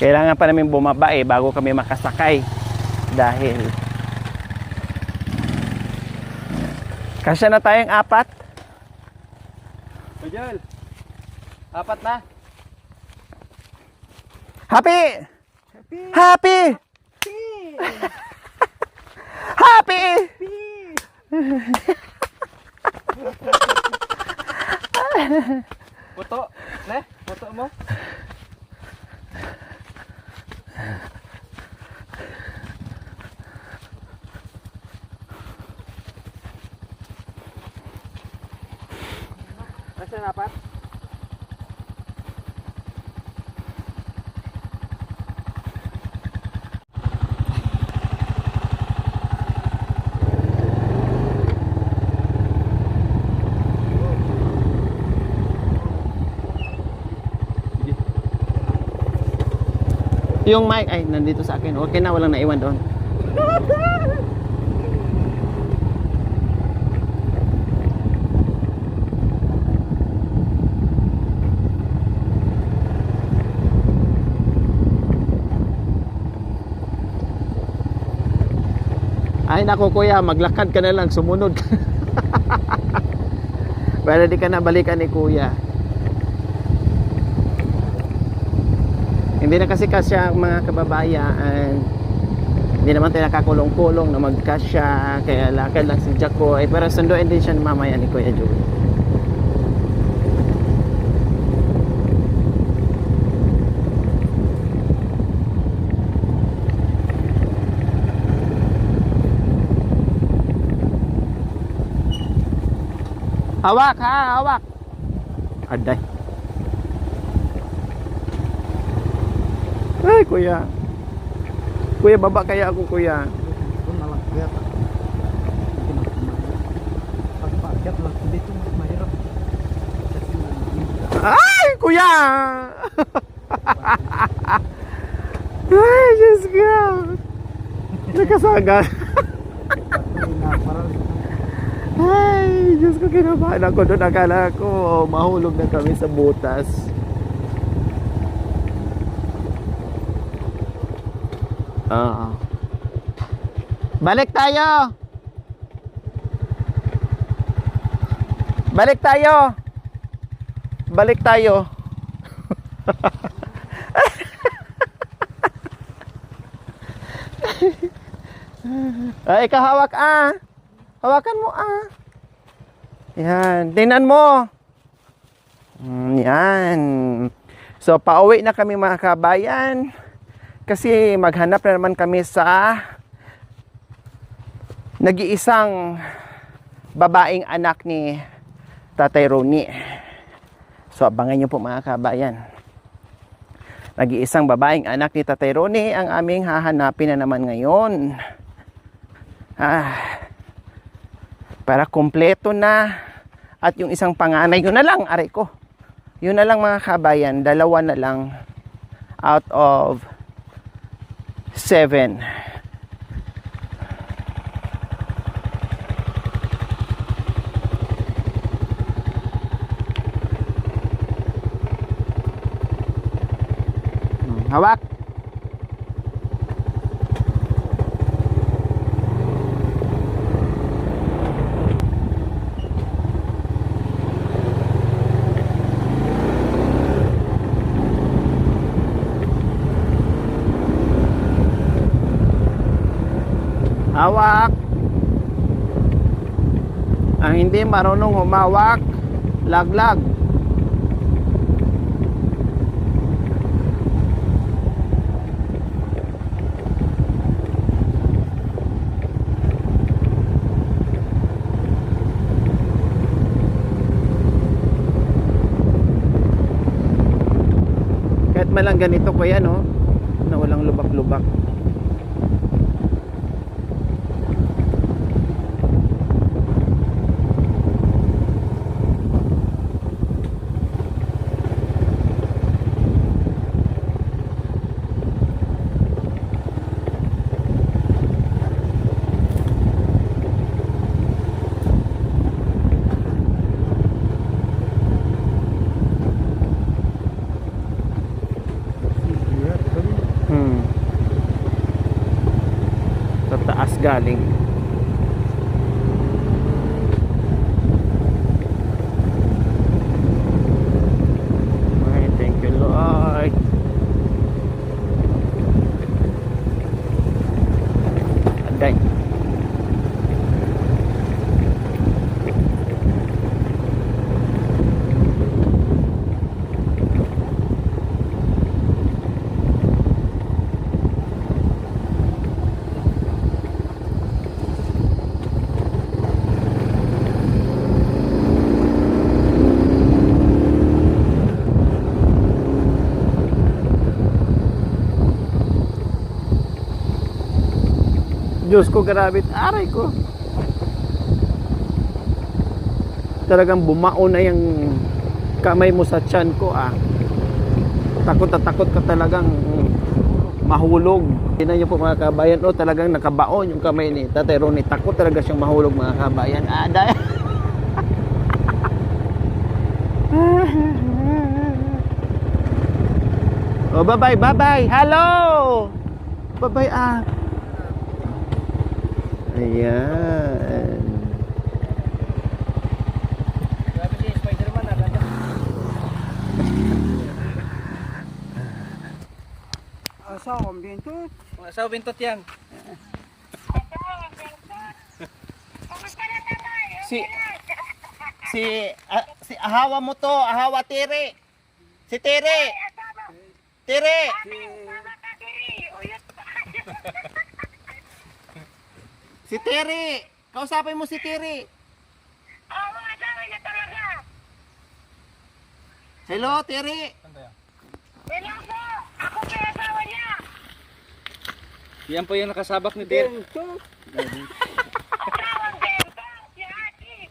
Kailangan pa namin bumaba bago kami makasakay dahil kasya na tayong 4. Bajal. 4 na. Happy! Happy! Happy! Foto. Ne? Foto mo. Nasaan 4? Yung mic ay nandito sa akin. Okay na, walang naiwan doon. Ay nako kuya, maglakad ka na lang, sumunod ka. Para di ka na balikan ni kuya. Hindi na kasi kasya mga kababayan. Hindi naman tayo nakakulong-kulong na magkasya. Kaya lakad lang si Jaco. Pero sunduin din siya mamaya ni Kuya Joey. Hawak ha, hawak. Aday. Ay, kuya. Kuya, baba kaya ako, kuya. Ito na lang kaya. Pagpakyat lang dito mas mahirap. Ay, kuya. Ay, Diyos ko. Nakasaga. Ay, Diyos ko, kinabahan ako doon. Akala ko mahulog na kami sa butas. Balik tayo. Balik tayo. Balik tayo. Ay, ikaw hawak Hawakan mo Yan, tingnan mo. Yan. So, pauwi na kami mga kabayan. Kasi maghanap na naman kami sa nag-iisang babaeng anak ni Tatay Ronnie. So abangan nyo po mga kabayan. Nag-iisang babaeng anak ni Tatay Ronnie ang aming hahanapin na naman ngayon. Para kumpleto na. At yung isang panganay, yun na lang, aray ko. Yun na lang mga kabayan, 2 na lang out of 7. Hawak. Hawak. Ang hindi marunong humawak, laglag. Kahit malang ganito ko yan, no? Na walang lubak-lubak. galing. Ay, thank you Lord. Aday. Diyos ko, grabe, aray ko. Talagang bumao na yung kamay mo sa tiyan ko ah. Takot na takot ka talagang mahulog. Tingnan niyo po mga kabayan, oh talagang nakabaon yung kamay ni Tatay Ronnie. Takot talaga siyang mahulog mga kabayan. Ah, dahil. Oh, bye-bye, bye-bye. Hello! Bye-bye ah. Ayan. Grabe si Spider-Man na ganda. Asa ang bintot? Asa ang bintot yan? Si ahawa mo to, ahawa Tiri. Si Tiri. Tiri. Si Tiri. Kausapin mo si Tiri. Hello, Tiri. Hello po! Ako po yung asawa niya! Yan po yung nakasabak ni Ter. Asawang Bento! Si Hati!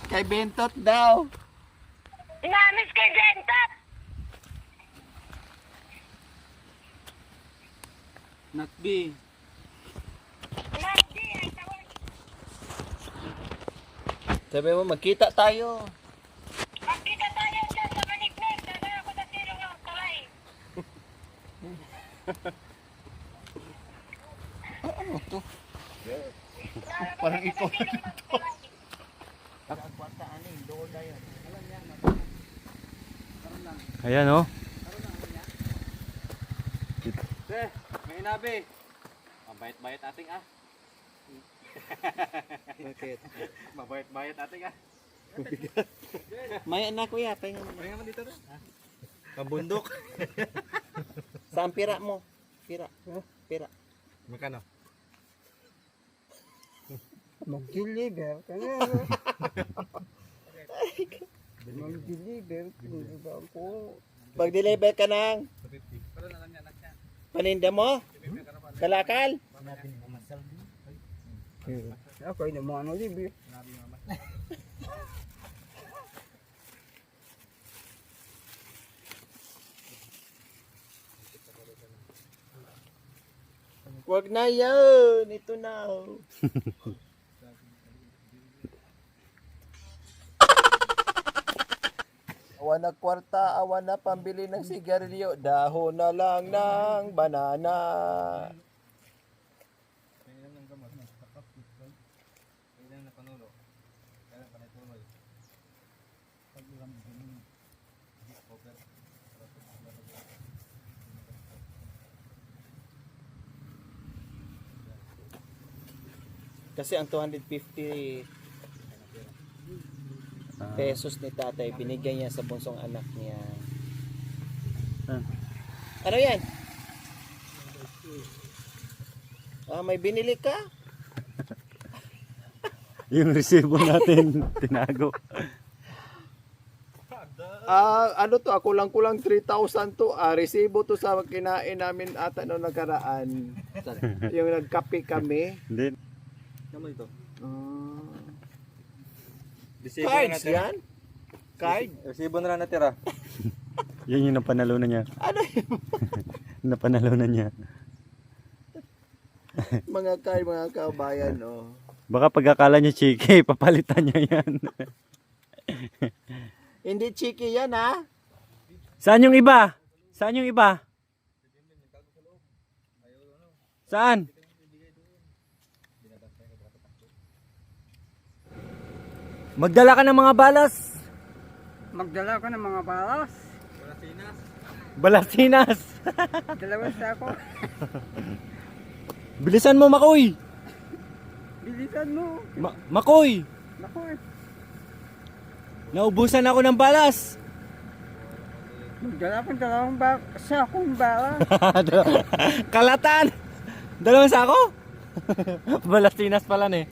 Kay Bentot daw. Inamis kay Bento! Not B. Hindi! Ay tawag! Sabi mo, magkita tayo. Magkita tayo dyan sa Maniknek! Dadala ko sa silong ng tulay! Ano to? Parang ikaw Ayan oh. May inabi. Mabait-bayat ating ah. Bakit? Mabait-bayat ating ah. May anak kuya, pahinga mo. Pahinga mo dito to. Pambundok. Saan pira mo? Pira. Pira. Magkano? Mag-deliver ka na. Mag-deliver ka ako. Pag-deliver ka ng paninda mo? Kalakal? Ako ay naman ano libre. Wag na yun. Ito na. Awan na kwarta, awan na pambili ng sigarilyo, dahon na lang ng banana. Kasi ang 250 pesos ni tatay, binigyan niya sa bunsong anak niya. Ano yan? Ah, may binili ka? Yung resibo natin tinago. Ah, ano to? Ako lang kulang 3,000 to. Ah, resibo to sa kinain namin ata noong nakaraan. Yung nagkape kami. Hindi. Ano ito? Cards yan? Card? Resibo na lang natira. Yan yung napanalunan niya. Ano yun? Napanalunan niya. Mga card, mga kabayan, oh. Baka pagkakala niya chiki, papalitan niya yan. Hindi chiki yan, ha? Saan yung iba? Saan yung iba? Saan? Magdala ka ng mga balas. Magdala ka ng mga balas. Balasinas. Dalawa sa ako. Bilisan mo, Makoy. Bilisan mo. Makoy. Naku eh. Naubusan ako ng balas. Magdala ka ng dalawang sakong balas. Kalatan. Dalawang sako? Balasinas pala eh.